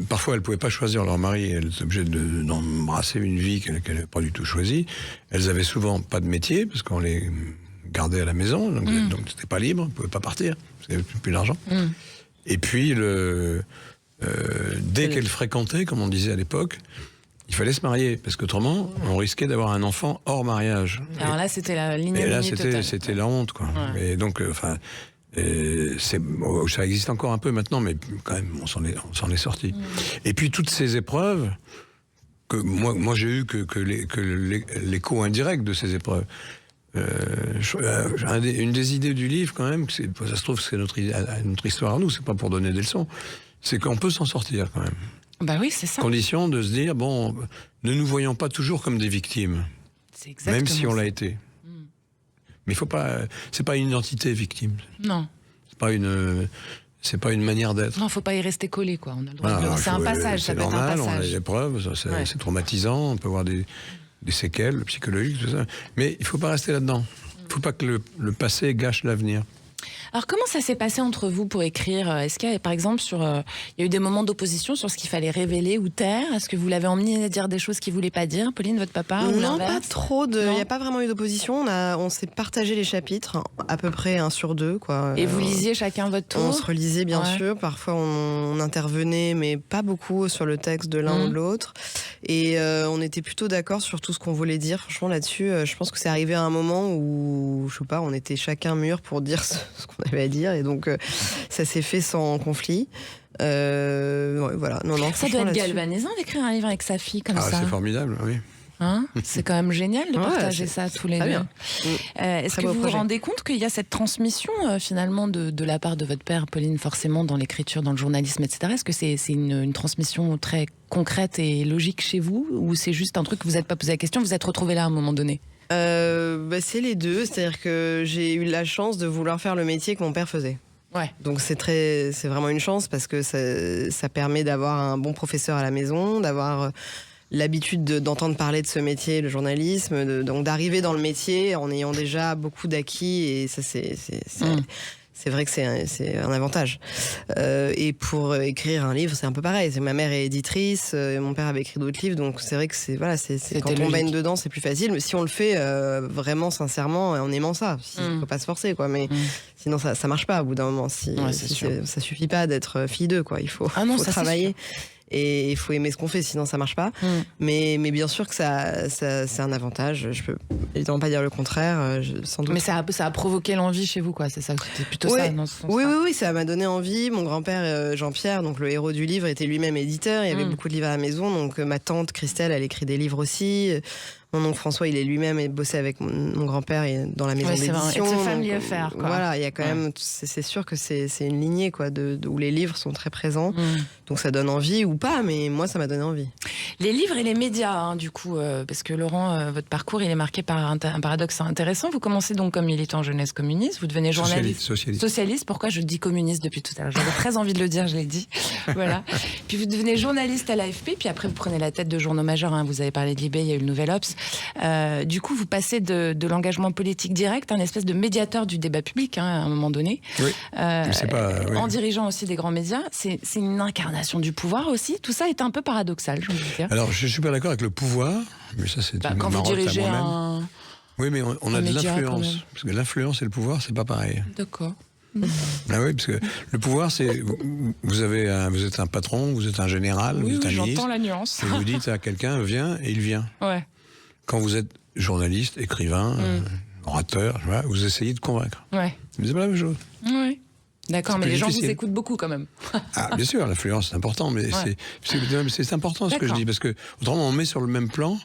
parfois, elles ne pouvaient pas choisir leur mari. Elles étaient obligées d'embrasser une vie qu'elles n'avaient pas du tout choisie. Elles avaient souvent pas de métier, parce qu'on les gardait à la maison. Donc c'était pas libre, elles ne pouvaient pas partir, parce qu'il n'y avait plus d'argent. Et puis, dès qu'elle fréquentait, comme on disait à l'époque, il fallait se marier, parce qu'autrement, on risquait d'avoir un enfant hors mariage. Alors là, c'était la ligne Et là, totale. c'était la honte, quoi. Ouais. Et donc, ça existe encore un peu maintenant, mais quand même, on s'en est sorti. Et puis, toutes ces épreuves, que moi j'ai eu que l'écho indirect de ces épreuves. Une des idées du livre, quand même, ça se trouve que c'est notre histoire à nous, c'est pas pour donner des leçons, c'est qu'on peut s'en sortir, quand même. Bah oui, c'est ça. Condition de se dire, bon, ne nous voyons pas toujours comme des victimes, C'est exactement même si on ça. l'a été. Mais il faut pas, c'est pas une identité victime. Non. C'est pas une manière d'être. Non, faut pas y rester collé, quoi. On a le droit Voilà, c'est un passage, ça c'est peut être un normal, on a passage. des épreuves, c'est traumatisant, on peut avoir des séquelles psychologiques, tout ça. Mais il faut pas rester là-dedans. Il faut pas que le passé gâche l'avenir. Alors, comment ça s'est passé entre vous pour écrire? Est-ce qu'il y a, par exemple, il y a eu des moments d'opposition sur ce qu'il fallait révéler ou taire? Est-ce que vous l'avez emmené à dire des choses qu'il voulait pas dire, Pauline, votre papa, ou Non, pas l'inverse? trop. Il Non. n'y a pas vraiment eu d'opposition. On s'est partagé les chapitres, à peu près 1 sur 2, quoi. Et vous lisiez chacun votre tour? On se relisait, bien Ouais. sûr. Parfois, on intervenait, mais pas beaucoup sur le texte de l'un ou de l'autre. Et on était plutôt d'accord sur tout ce qu'on voulait dire. Franchement, là-dessus, je pense que c'est arrivé à un moment où, je sais pas, on était chacun mûr pour dire ce qu'on avait à dire. Et donc, ça s'est fait sans conflit. Ouais, voilà. Non, Ça doit franchement, être là-dessus. galvanisant d'écrire un livre avec sa fille comme ça. C'est formidable, oui. Hein, c'est quand même génial de Ouais, partager c'est ça tous les très deux. bien. Est-ce Très que beau vous vous projet. rendez compte qu'il y a cette transmission finalement de la part de votre père, Pauline, forcément dans l'écriture, dans le journalisme, etc. Est-ce que c'est une transmission très concrète et logique chez vous, ou c'est juste un truc que vous n'êtes pas posé la question, vous êtes retrouvé là à un moment donné? C'est les deux. C'est-à-dire que j'ai eu la chance de vouloir faire le métier que mon père faisait. Ouais. Donc c'est vraiment une chance parce que ça permet d'avoir un bon professeur à la maison, d'avoir l'habitude d'entendre parler de ce métier, le journalisme, donc d'arriver dans le métier en ayant déjà beaucoup d'acquis, et ça c'est vrai que c'est un avantage. Et pour écrire un livre, c'est un peu pareil. Ma mère est éditrice, mon père avait écrit d'autres livres, donc c'est vrai que quand on logique. baigne dedans, c'est plus facile. Mais si on le fait vraiment sincèrement et en aimant ça, il faut pas se forcer, quoi. Mais sinon, ça marche pas au bout d'un moment. Ouais, c'est sûr. Ça suffit pas d'être fille d'eux, quoi. Il faut, Ah non, faut ça, c'est travailler. Et il faut aimer ce qu'on fait, sinon ça marche pas. Mais bien sûr que ça c'est un avantage. Je peux évidemment pas dire le contraire, sans doute. Mais ça a provoqué l'envie chez vous, quoi. C'est ça, c'était plutôt Ouais. ça dans ce sens-là. Oui, ça m'a donné envie. Mon grand-père, Jean-Pierre, donc le héros du livre, était lui-même éditeur. Il y avait beaucoup de livres à la maison. Donc ma tante Christelle, elle écrit des livres aussi. Mon oncle François, il est lui-même bossé avec mon grand-père dans la maison Ouais, c'est vrai. d'édition. It's a family Donc, affair, quoi. Voilà, il y a quand même, c'est sûr que c'est une lignée, quoi, où les livres sont très présents. Donc ça donne envie ou pas, mais moi ça m'a donné envie. Les livres et les médias, hein, du coup, parce que Laurent, votre parcours, il est marqué par un paradoxe intéressant. Vous commencez donc comme militant jeunesse communiste, vous devenez journaliste. Socialiste. Pourquoi je dis communiste depuis tout à l'heure? J'avais très envie de le dire, je l'ai dit. Voilà. Puis vous devenez journaliste à l'AFP, puis après vous prenez la tête de journaux majeurs. Hein. Vous avez parlé de Libé, il y a eu le Nouvel Obs. Du coup, vous passez de l'engagement politique direct à un espèce de médiateur du débat public, hein, à un moment donné. Oui. Oui. En dirigeant aussi des grands médias. C'est une incarnation du pouvoir aussi. Tout ça est un peu paradoxal, je veux dire. Alors, je suis pas d'accord avec le pouvoir, mais ça, c'est une Quand vous marotte à dirigez moi-même. un... Oui, mais on a de média, quand l'influence. même. Parce que l'influence et le pouvoir, c'est pas pareil. D'accord. Ah oui, parce que le pouvoir, c'est vous êtes un patron, vous êtes un général, vous êtes un ministre. j'entends la nuance. Et vous dites à quelqu'un, viens, et il vient. Ouais. Quand vous êtes journaliste, écrivain, orateur, voilà, vous essayez de convaincre. Ouais. Mais c'est pas la même chose. Ouais. D'accord, C'est mais plus les gens vous difficile. écoutent beaucoup quand même. Ah, bien sûr, l'influence, c'est important, mais Ouais. c'est important ce que je D'accord. dis, parce que autrement, on met sur le même plan,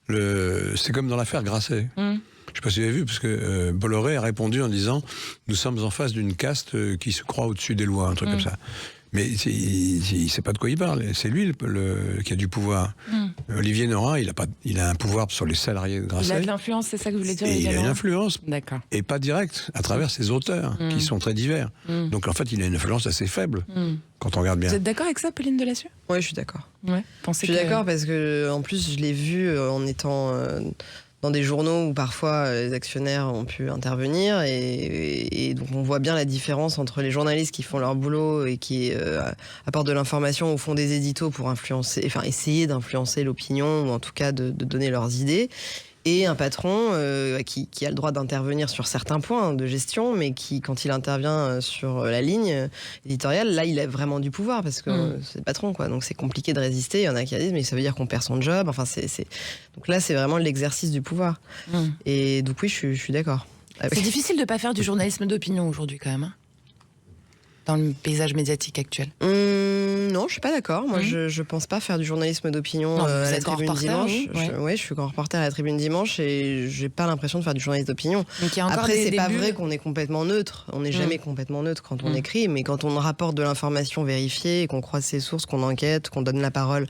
c'est comme dans l'affaire Grasset. Je sais pas si vous avez vu, parce que Bolloré a répondu en disant « Nous sommes en face d'une caste qui se croit au-dessus des lois », un truc comme ça. Mais il sait pas de quoi il parle. C'est lui qui a du pouvoir. Olivier Nora, il a un pouvoir sur les salariés de Il Grasset. a de l'influence, c'est ça que vous voulez dire? Et il a une également influence, D'accord. et pas directe, à travers ses auteurs, qui sont très divers. Donc en fait, il a une influence assez faible, quand on regarde bien. Vous êtes d'accord avec ça, Pauline Delassieux? Ouais, je suis d'accord. Ouais. Je suis d'accord parce que en plus je l'ai vu en étant dans des journaux où parfois les actionnaires ont pu intervenir et donc on voit bien la différence entre les journalistes qui font leur boulot et qui apportent de l'information au fond des éditos pour essayer d'influencer l'opinion ou en tout cas de donner leurs idées. et un patron qui a le droit d'intervenir sur certains points de gestion, mais qui, quand il intervient sur la ligne éditoriale, là, il a vraiment du pouvoir, parce que c'est le patron, quoi. Donc c'est compliqué de résister. Il y en a qui disent, mais ça veut dire qu'on perd son job. Enfin, donc là, c'est vraiment l'exercice du pouvoir. Et donc oui, je suis d'accord. C'est difficile de ne pas faire du journalisme d'opinion aujourd'hui, quand même, hein, dans le paysage médiatique actuel. Non, je suis pas d'accord. Moi, je pense pas faire du journalisme d'opinion à la Tribune Dimanche. Je suis grand reporter à la Tribune Dimanche et j'ai pas l'impression de faire du journalisme d'opinion. Après, c'est pas vrai qu'on est complètement neutre. On n'est jamais complètement neutre quand on écrit, mais quand on rapporte de l'information vérifiée, qu'on croise ses sources, qu'on enquête, qu'on donne la parole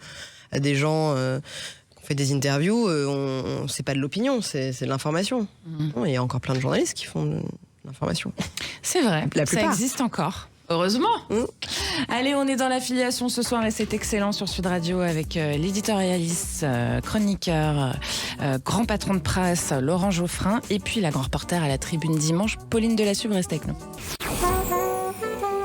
à des gens, qu'on fait des interviews, c'est pas de l'opinion, c'est de l'information. Il y a encore plein de journalistes qui font de l'information. C'est vrai, La plupart. Ça existe encore. Heureusement. Allez, on est dans l'affiliation ce soir et c'est excellent sur Sud Radio avec l'éditorialiste, chroniqueur, grand patron de presse, Laurent Geoffrin, et puis la grand reporter à la Tribune Dimanche, Pauline Delassube, reste avec nous.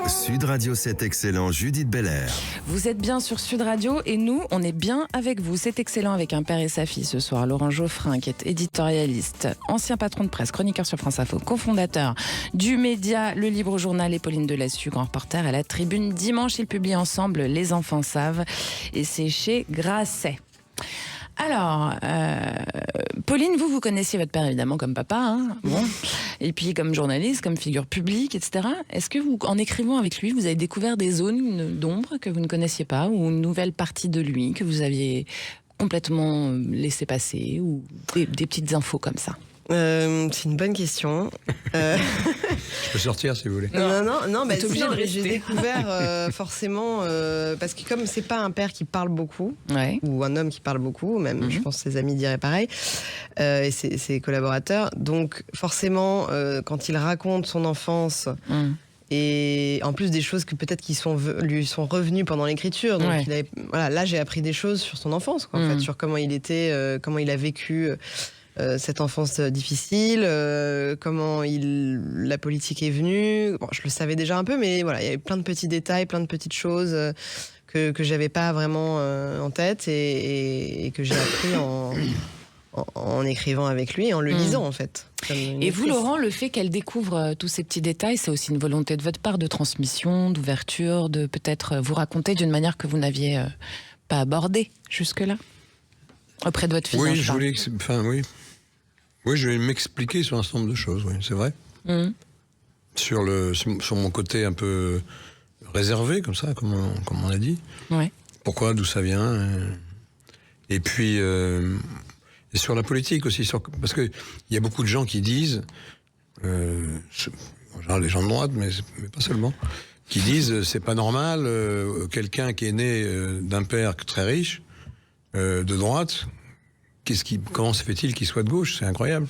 Sud Radio, c'est excellent, Judith Belair. Vous êtes bien sur Sud Radio et nous, on est bien avec vous. C'est excellent avec un père et sa fille ce soir. Laurent Geoffrin, qui est éditorialiste, ancien patron de presse, chroniqueur sur France Info, cofondateur du média Le Libre Journal, et Pauline Delassube, grand reporter à la Tribune Dimanche. Ils publient ensemble Les enfants savent et c'est chez Grasset. Alors, Pauline, vous connaissiez votre père évidemment comme papa, hein, bon. Et puis comme journaliste, comme figure publique, etc. Est-ce que vous, en écrivant avec lui, vous avez découvert des zones d'ombre que vous ne connaissiez pas, ou une nouvelle partie de lui que vous aviez complètement laissé passer, ou des petites infos comme ça? C'est une bonne question. Je peux sortir si vous voulez. Non, bah, obligé de rester. j'ai découvert forcément parce que comme c'est pas un père qui parle beaucoup, ou un homme qui parle beaucoup, même je pense que ses amis diraient pareil, et ses collaborateurs, donc forcément quand il raconte son enfance. Et en plus des choses que peut-être lui sont revenues pendant l'écriture. Donc là j'ai appris des choses sur son enfance, quoi, en fait, sur comment il était, comment il a vécu cette enfance difficile, comment la politique est venue. Bon, je le savais déjà un peu, mais voilà, il y avait plein de petits détails, plein de petites choses que j'avais pas vraiment en tête et que j'ai appris en écrivant avec lui et en le lisant, en fait. Et vous, Laurent, le fait qu'elle découvre tous ces petits détails, c'est aussi une volonté de votre part de transmission, d'ouverture, de peut-être vous raconter d'une manière que vous n'aviez pas abordée jusque-là auprès de votre fille? Oui, je voulais... Oui, je vais m'expliquer sur un certain nombre de choses, oui, c'est vrai. Sur mon côté un peu réservé, comme ça, comme on a dit. Pourquoi, d'où ça vient. Et puis, et sur la politique aussi. Parce qu'il y a beaucoup de gens qui disent, genre les gens de droite, mais pas seulement, qui disent c'est pas normal, quelqu'un qui est né d'un père très riche, de droite, comment se fait-il qu'il soit de gauche? C'est incroyable.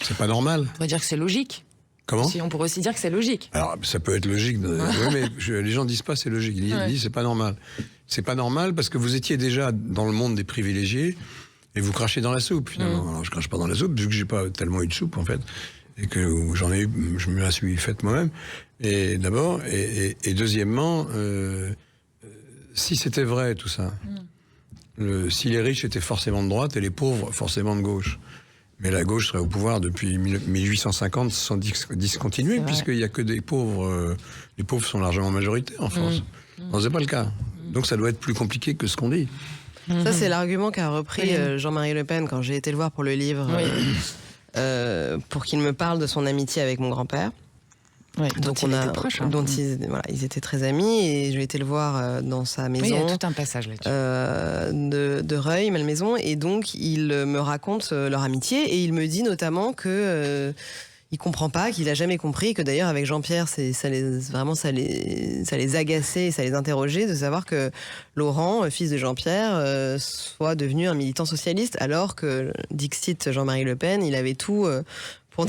C'est pas normal. On pourrait dire que c'est logique. Comment? On pourrait aussi dire que c'est logique. Alors, ça peut être logique. Oui, mais les gens disent pas c'est logique. Ils disent c'est pas normal. C'est pas normal parce que vous étiez déjà dans le monde des privilégiés et vous crachez dans la soupe, finalement. Alors, je crache pas dans la soupe vu que j'ai pas tellement eu de soupe, en fait. Et que j'en ai eu, je me la suis faite moi-même. Et d'abord. Et deuxièmement, si c'était vrai, tout ça. Si les riches étaient forcément de droite et les pauvres forcément de gauche. Mais la gauche serait au pouvoir depuis 1850 sans discontinuer, puisqu'il n'y a que des pauvres. Les pauvres sont largement majoritaires en France. Non, c'est pas le cas. Donc ça doit être plus compliqué que ce qu'on dit. Ça, c'est l'argument qu'a repris Jean-Marie Le Pen quand j'ai été le voir pour le livre, pour qu'il me parle de son amitié avec mon grand-père. Donc ils étaient très amis et j'ai été le voir dans sa maison. Il y a tout un passage là-dessus. De Reuil, Malmaison, et donc il me raconte leur amitié et il me dit notamment que il comprend pas, qu'il a jamais compris, que d'ailleurs avec Jean-Pierre ça les agaçait, ça les interrogeait de savoir que Laurent, fils de Jean-Pierre, soit devenu un militant socialiste alors que, dixit Jean-Marie Le Pen, il avait tout pour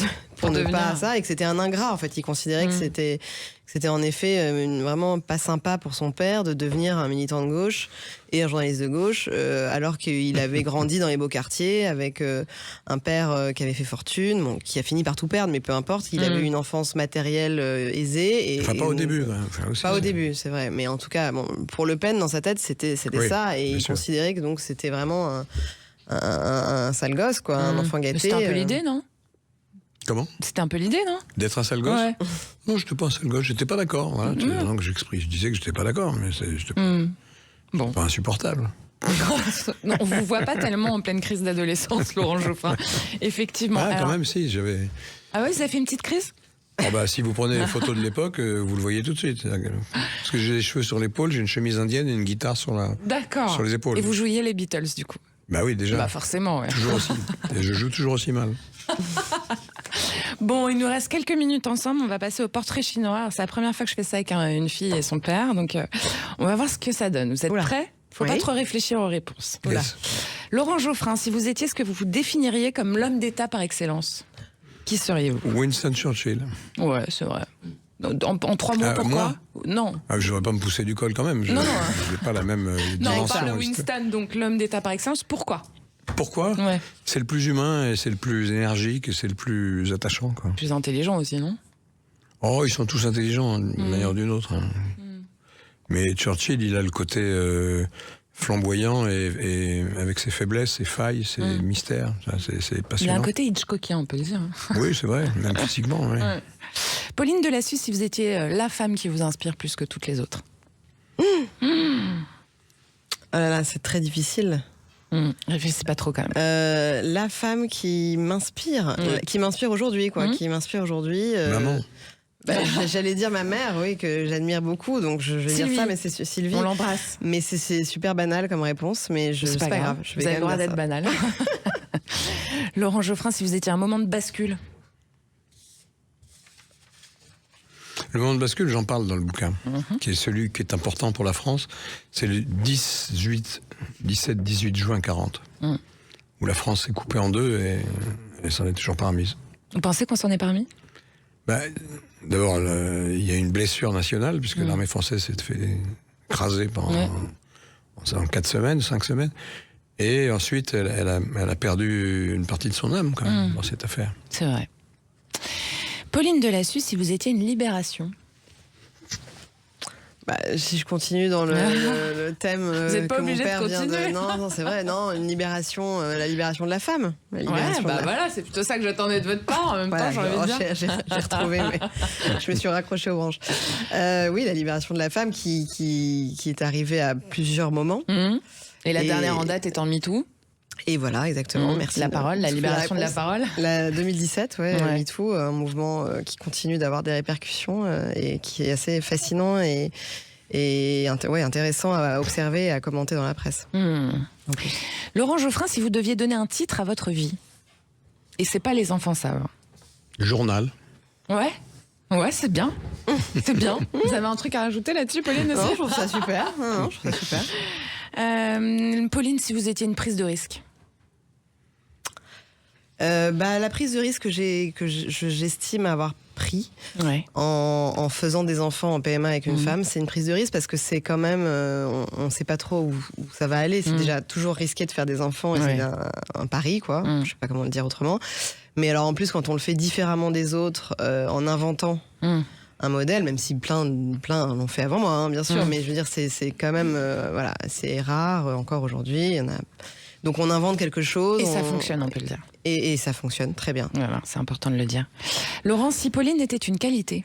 ne pas ça, et que c'était un ingrat, en fait. Il considérait que c'était en effet vraiment pas sympa pour son père de devenir un militant de gauche et un journaliste de gauche, alors qu'il avait grandi dans les beaux quartiers avec un père qui avait fait fortune, qui a fini par tout perdre, mais peu importe, il avait eu une enfance matérielle aisée. Pas au début. Pas au début, c'est vrai. Mais en tout cas, pour Le Pen, dans sa tête, c'était ça, et il considérait que donc c'était vraiment un sale gosse, quoi, un enfant gâté. C'était un peu l'idée, non? Comment? C'était un peu l'idée, non? D'être un sale gosse? Ouais. Non, j'étais pas un sale gosse, j'étais pas d'accord. Voilà, donc je disais que j'étais pas d'accord, mais j'étais Bon. pas insupportable. Non, on vous voit pas tellement en pleine crise d'adolescence, Laurent Geoffrin. Effectivement. Ah, Alors- quand même, si, j'avais... Ah ouais, ça fait une petite crise? Oh bah, si vous prenez les photos de l'époque, vous le voyez tout de suite. Parce que j'ai les cheveux sur l'épaule, j'ai une chemise indienne et une guitare sur D'accord. les épaules. Et vous jouiez les Beatles, du coup? Bah oui, déjà. Bah forcément, ouais. Toujours aussi. Et je joue toujours aussi mal. Bon, il nous reste quelques minutes ensemble. On va passer au portrait chinois. Alors, c'est la première fois que je fais ça avec une fille et son père. Donc, on va voir ce que ça donne. Vous êtes prêts? Faut pas trop réfléchir aux réponses. Yes. Laurent Geoffrin, si vous étiez ce que vous vous définiriez comme l'homme d'État par excellence, qui seriez-vous? Winston Churchill. Ouais, c'est vrai. En 3 mots, Ah, pourquoi? moi Non. Ah, je ne vais pas me pousser du col quand même. Je Non, n'ai non. pas la même Non, on dimension. parle de Winston, donc l'homme d'État par excellence. Pourquoi? Pourquoi? Ouais. C'est le plus humain, et c'est le plus énergique, et c'est le plus attachant. Quoi. Plus intelligent aussi, non? Oh, ils sont tous intelligents, d'une manière ou d'une autre. Hein. Mais Churchill, il a le côté flamboyant, et avec ses faiblesses, ses failles, ses mystères. Ça, c'est Il a passionnant. un côté Hitchcockien, on peut le dire. Oui, c'est vrai, même physiquement. Ouais. Ouais. Pauline Delassus, si vous étiez la femme qui vous inspire plus que toutes les autres. Oh là là, c'est très difficile. Réfléchissez pas trop quand même. La femme qui m'inspire aujourd'hui, quoi, qui m'inspire aujourd'hui. Maman. Bah, j'allais dire ma mère, oui, que j'admire beaucoup, donc je vais dire Sylvie. ça, mais c'est Sylvie. On l'embrasse. Mais c'est super banal comme réponse, mais c'est pas grave. Je vais Vous avez le quand droit même d'être dire ça. banal. Laurent Geoffrin, si vous étiez un moment de bascule. Le moment de bascule, j'en parle dans le bouquin, qui est celui qui est important pour la France. C'est le 17-18 juin 40, où la France s'est coupée en deux et s'en est toujours pas remise. Vous pensez qu'on s'en est parmi? Bah, d'abord, il y a une blessure nationale, puisque l'armée française s'est fait écraser pendant 4 semaines, 5 semaines. Et ensuite, elle a perdu une partie de son âme, quand même, dans cette affaire. C'est vrai. Pauline Delassus, si vous étiez une libération. Bah, si je continue dans le thème Vous êtes pas que mon obligé de père vient continuer. Non, c'est vrai, non, une libération, la libération de la femme. La libération de la... voilà, c'est plutôt ça que j'attendais de votre part. En même Voilà, temps, j'ai envie de dire. j'ai retrouvé, mais je me suis raccrochée aux branches. Oui, la libération de la femme qui est arrivée à plusieurs moments. Et la Et- dernière en date étant MeToo. Et voilà, exactement, merci. La de parole, la trouver libération de la réponse. parole. La 2017, Ouais. MeToo, un mouvement qui continue d'avoir des répercussions et qui est assez fascinant et intéressant à observer et à commenter dans la presse. En plus. Laurent Geoffrin, si vous deviez donner un titre à votre vie, et c'est pas les enfants savent. Journal. Ouais, c'est bien. C'est bien. Vous avez un truc à rajouter là-dessus, Pauline aussi? Non, je trouve ça super. Non, je trouve ça super. Pauline, si vous étiez une prise de risque. La prise de risque que j'estime avoir pris Ouais. en faisant des enfants en PMA avec une femme, c'est une prise de risque parce que c'est quand même, on ne sait pas trop où ça va aller. C'est déjà toujours risqué de faire des enfants et Ouais. c'est un pari, quoi. Je sais pas comment le dire autrement. Mais alors en plus, quand on le fait différemment des autres, en inventant un modèle, même si plein l'ont fait avant moi, hein, bien sûr, mais je veux dire, c'est quand même, voilà, c'est rare encore aujourd'hui. Il y en a... Donc on invente quelque chose. Et ça fonctionne, on peut le dire. Et ça fonctionne très bien. Voilà, c'est important de le dire. Laurent, si Pauline était une qualité.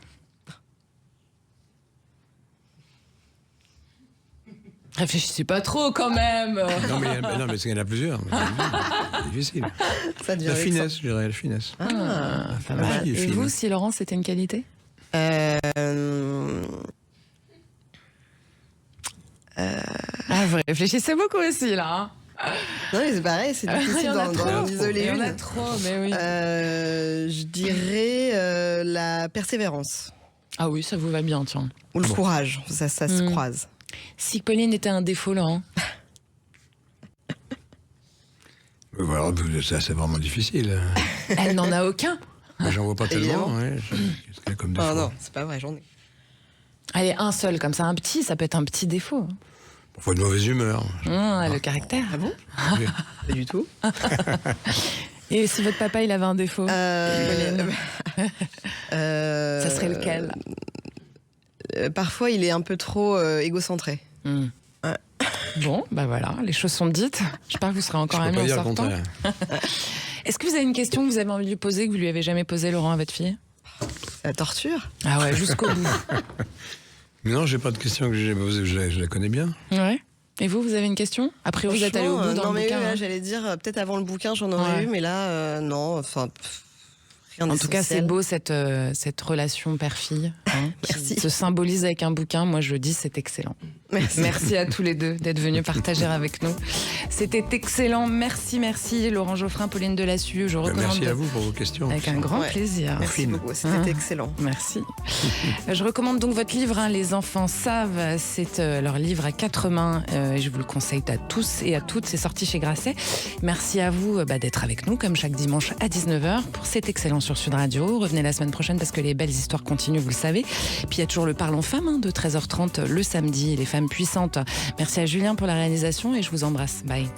Réfléchissez pas trop quand même. Non, mais il y en a plusieurs. C'est difficile. Ça devient La vexant. finesse, je dirais, la finesse. Pas La mal. fille est Et fine. vous, si Laurent, c'était une qualité? Vous réfléchissez beaucoup aussi, là. Non, mais c'est pareil, c'est Il difficile y en a d'en trop. isoler Il y en a une. trop, mais oui. Je dirais la persévérance Ah oui, ça vous va bien, tiens. ou le courage, ça se croise. Si Pauline était un défaut, Laurent? Voilà, ça, c'est vraiment difficile. Elle n'en a aucun. Mais j'en vois pas tellement. Évidemment. Ouais. Qu'est-ce qu'il y a comme Oh défaut non, c'est pas vrai, j'en ai. Allez, un seul, comme ça, un petit, ça peut être un petit défaut. Parfois de mauvaise humeur. Le caractère. Ah bon? Oui. Pas du tout. Et si votre papa, il avait un défaut? Pauline, ça serait lequel? Parfois, il est un peu trop égocentré. Bon, bah voilà, les choses sont dites. J'espère que vous serez encore Je peux amis pas en dire le sortant. contraire. Est-ce que vous avez une question que vous avez envie de lui poser, que vous lui avez jamais posée, Laurent, à votre fille? La torture. Ah ouais, jusqu'au bout. Mais non, j'ai pas de question que j'ai posée, je la connais bien. Ouais. Et vous avez une question? Après, vous êtes allé au bout dans non, le mais bouquin. là, hein. j'allais dire, peut-être avant le bouquin, j'en aurais Ouais. eu, mais là, non, enfin, rien En tout cas, c'est d'essentiel. beau cette relation père-fille qui Merci. se symbolise avec un bouquin. Moi, je dis, c'est excellent. Merci. Merci à tous les deux d'être venus partager avec nous. C'était excellent. Merci, Laurent Geoffrin, Pauline Delassue. Je recommande Merci à vous pour vos questions. avec un grand Ouais. plaisir. Merci Fine. beaucoup, c'était excellent. Merci. Je recommande donc votre livre, Les enfants savent. C'est leur livre à 4 mains et je vous le conseille à tous et à toutes. C'est sorti chez Grasset. Merci à vous d'être avec nous, comme chaque dimanche à 19h, pour C'est excellent sur Sud Radio. Revenez la semaine prochaine parce que les belles histoires continuent, vous le savez. Puis il y a toujours le Parlons Femmes de 13h30 le samedi, et les femmes puissantes. Merci à Julien pour la réalisation et je vous embrasse. Bye.